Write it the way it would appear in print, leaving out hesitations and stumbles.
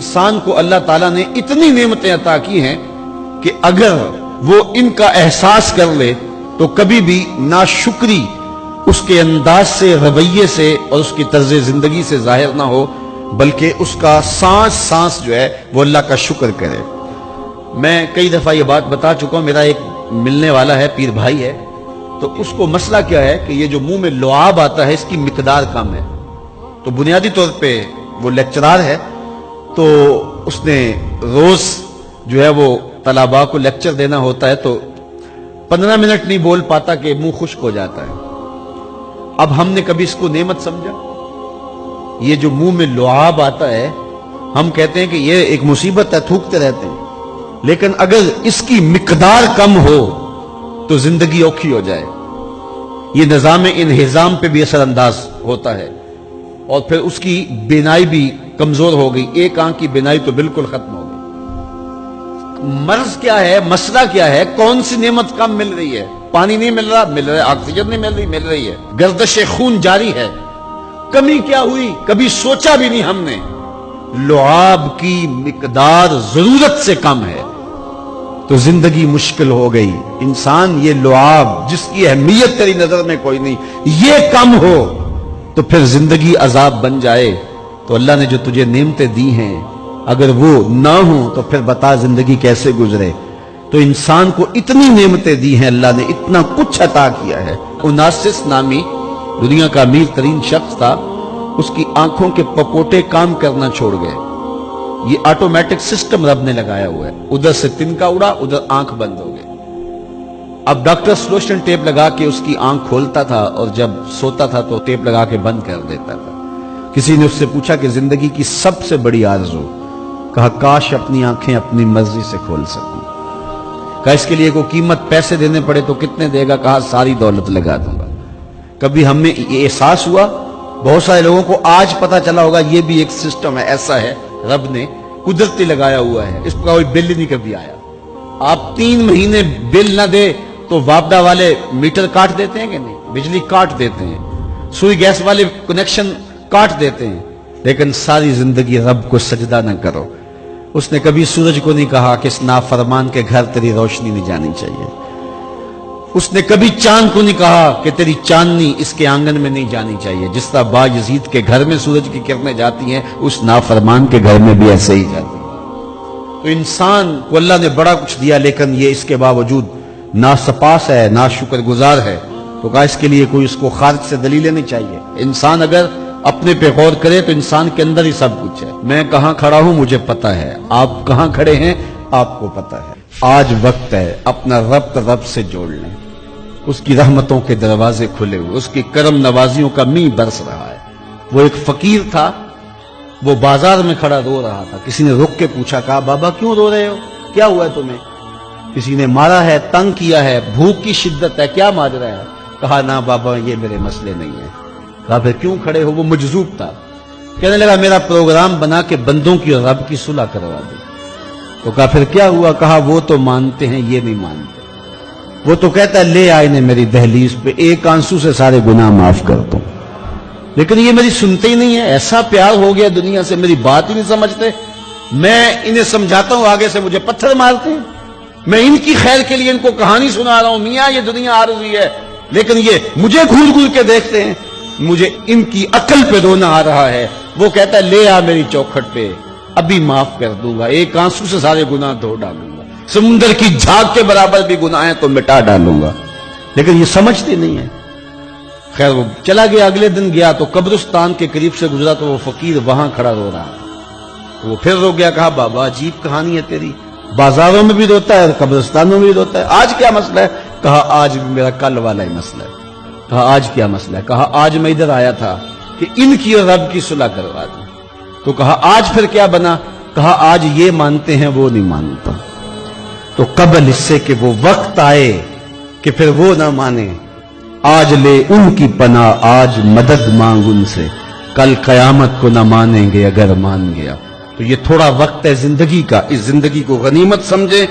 انسان کو اللہ تعالیٰ نے اتنی نعمتیں عطا کی ہیں کہ اگر وہ ان کا احساس کر لے تو کبھی بھی ناشکری اس کے انداز سے، رویے سے اور اس کی طرز زندگی سے ظاہر نہ ہو، بلکہ اس کا سانس سانس جو ہے وہ اللہ کا شکر کرے۔ میں کئی دفعہ یہ بات بتا چکا ہوں، میرا ایک ملنے والا ہے، پیر بھائی ہے، تو اس کو مسئلہ کیا ہے کہ یہ جو منہ میں لعاب آتا ہے اس کی مقدار کم ہے۔ تو بنیادی طور پہ وہ لیکچرار ہے، تو اس نے روز جو ہے وہ طلباء کو لیکچر دینا ہوتا ہے، تو 15 منٹ نہیں بول پاتا کہ منہ خشک ہو جاتا ہے۔ اب ہم نے کبھی اس کو نعمت سمجھا؟ یہ جو منہ میں لعاب آتا ہے، ہم کہتے ہیں کہ یہ ایک مصیبت ہے، تھوکتے رہتے ہیں، لیکن اگر اس کی مقدار کم ہو تو زندگی اوکھی ہو جائے۔ یہ نظام انہضام پہ بھی اثر انداز ہوتا ہے، اور پھر اس کی بینائی بھی کمزور ہو گئی، ایک آنکھ کی بینائی تو بالکل ختم ہو گئی۔ مرض کیا ہے، مسئلہ کیا ہے، کون سی نعمت کم مل رہی ہے؟ پانی نہیں مل رہا، مل رہا ہے، آکسیجن نہیں مل رہی ہے، گردش خون جاری ہے۔ کمی کیا ہوئی؟ کبھی سوچا بھی نہیں ہم نے۔ لعاب کی مقدار ضرورت سے کم ہے تو زندگی مشکل ہو گئی۔ انسان یہ لعاب جس کی اہمیت تیری نظر میں کوئی نہیں، یہ کم ہو تو پھر زندگی عذاب بن جائے۔ تو اللہ نے جو تجھے نعمتیں دی ہیں اگر وہ نہ ہوں تو پھر بتا زندگی کیسے گزرے۔ تو انسان کو اتنی نعمتیں دی ہیں اللہ نے، اتنا کچھ عطا کیا ہے۔ اوناسس نامی دنیا کا امیر ترین شخص تھا، اس کی آنکھوں کے پپوٹے کام کرنا چھوڑ گئے۔ یہ آٹومیٹک سسٹم رب نے لگایا ہوا ہے، ادھر سے تنکا اڑا، ادھر آنکھ بند ہو گئی۔ اب ڈاکٹر سلوشن ٹیپ لگا کے اس کی آنکھ کھولتا تھا، اور جب سوتا تھا تو ٹیپ لگا کے بند کر دیتا تھا۔ کسی نے اس سے پوچھا کہ زندگی کی سب سے بڑی آرزو؟ کہا کاش اپنی آنکھیں اپنی مرضی سے کھول سکوں۔ کہا اس کے لیے کوئی قیمت پیسے دینے پڑے تو کتنے دے گا؟ کہا ساری دولت لگا دوں گا۔ کبھی ہمیں یہ احساس ہوا؟ بہت سارے لوگوں کو آج پتا چلا ہوگا یہ بھی ایک سسٹم ہے، ایسا ہے، رب نے قدرتی لگایا ہوا ہے، اس پر کوئی بل نہیں کبھی آیا۔ آپ 3 مہینے بل نہ دے تو وابڈا والے میٹر کاٹ دیتے ہیں کہ نہیں؟ بجلی کاٹ دیتے ہیں، سوئی گیس والے کنیکشن کاٹ دیتے ہیں، لیکن ساری زندگی رب کو سجدہ نہ کرو۔ اس نے کبھی سورج کو نہیں کہا کہ اس نافرمان کے گھر تیری روشنی نہیں جانی چاہیے۔ اس نے کبھی چاند کو نہیں کہا کہ تیری چاندنی اس کے آنگن میں نہیں جانی چاہیے۔ جس طرح با یزید کے گھر میں سورج کی کرنیں جاتی ہیں، اس نافرمان کے گھر میں بھی ایسے ہی جاتی ہیں۔ تو انسان کو اللہ نے بڑا کچھ دیا، لیکن یہ اس کے باوجود ناسپاس ہے، ناشکر گزار ہے۔ تو کہا اس کے لیے کوئی اس کو خارج سے دلیلیں نہیں چاہیے۔ انسان اگر اپنے پہ غور کرے تو انسان کے اندر ہی سب کچھ ہے۔ میں کہاں کھڑا ہوں مجھے پتا ہے، آپ کہاں کھڑے ہیں آپ کو پتا ہے۔ آج وقت ہے اپنا رب سے جوڑ لیں۔ اس کی رحمتوں کے دروازے کھلے ہوئے، اس کی کرم نوازیوں کا می برس رہا ہے۔ وہ ایک فقیر تھا، وہ بازار میں کھڑا رو رہا تھا۔ کسی نے رک کے پوچھا، کہا بابا کیوں رو رہے ہو، کیا ہوا ہے تمہیں؟ کسی نے مارا ہے، تنگ کیا ہے، بھوک کی شدت ہے، کیا ماجرا ہے؟ کہا نہ بابا یہ میرے مسئلے نہیں ہیں۔ کہا پھر کیوں کھڑے ہو؟ وہ مجذوب تھا، کہنے لگا میرا پروگرام بنا کے بندوں کی اور رب کی صلح کروا دو۔ تو کہا پھر کیا ہوا؟ کہا وہ تو مانتے ہیں، یہ نہیں مانتے۔ وہ تو کہتا ہے لے آئے نے میری دہلیز پہ، ایک آنسو سے سارے گناہ معاف کر دوں، لیکن یہ میری سنتے ہی نہیں ہے۔ ایسا پیار ہو گیا دنیا سے، میری بات ہی نہیں سمجھتے۔ میں انہیں سمجھاتا ہوں، آگے سے مجھے پتھر مارتے ہیں۔ میں ان کی خیر کے لیے ان کو کہانی سنا رہا ہوں، میاں یہ دنیا عارضی ہے، لیکن یہ مجھے گھول گھول کے دیکھتے ہیں۔ مجھے ان کی عقل پہ رونا آ رہا ہے۔ وہ کہتا ہے لے آ میری چوکھٹ پہ، ابھی معاف کر دوں گا، ایک آنسو سے سارے گناہ دھو ڈالوں گا، سمندر کی جھاگ کے برابر بھی گناہ ہیں تو مٹا ڈالوں گا، لیکن یہ سمجھتے نہیں ہیں۔ خیر وہ چلا گیا، اگلے دن گیا تو قبرستان کے قریب سے گزرا تو وہ فقیر وہاں کھڑا رو رہا، وہ پھر رو گیا۔ کہا بابا عجیب کہانی ہے تیری، بازاروں میں بھی روتا ہے اور قبرستانوں میں بھی روتا ہے، آج کیا مسئلہ ہے؟ کہا آج بھی میرا کل والا ہی مسئلہ ہے۔ کہا آج کیا مسئلہ ہے؟ کہا آج میں ادھر آیا تھا کہ ان کی اور رب کی صلح کروا دوں۔ تو کہا آج پھر کیا بنا؟ کہا آج یہ مانتے ہیں وہ نہیں مانتا۔ تو قبل اس سے کہ وہ وقت آئے کہ پھر وہ نہ مانے، آج لے ان کی پناہ، آج مدد مانگ ان سے، کل قیامت کو نہ مانیں گے اگر مان گیا۔ تو یہ تھوڑا وقت ہے زندگی کا، اس زندگی کو غنیمت سمجھیں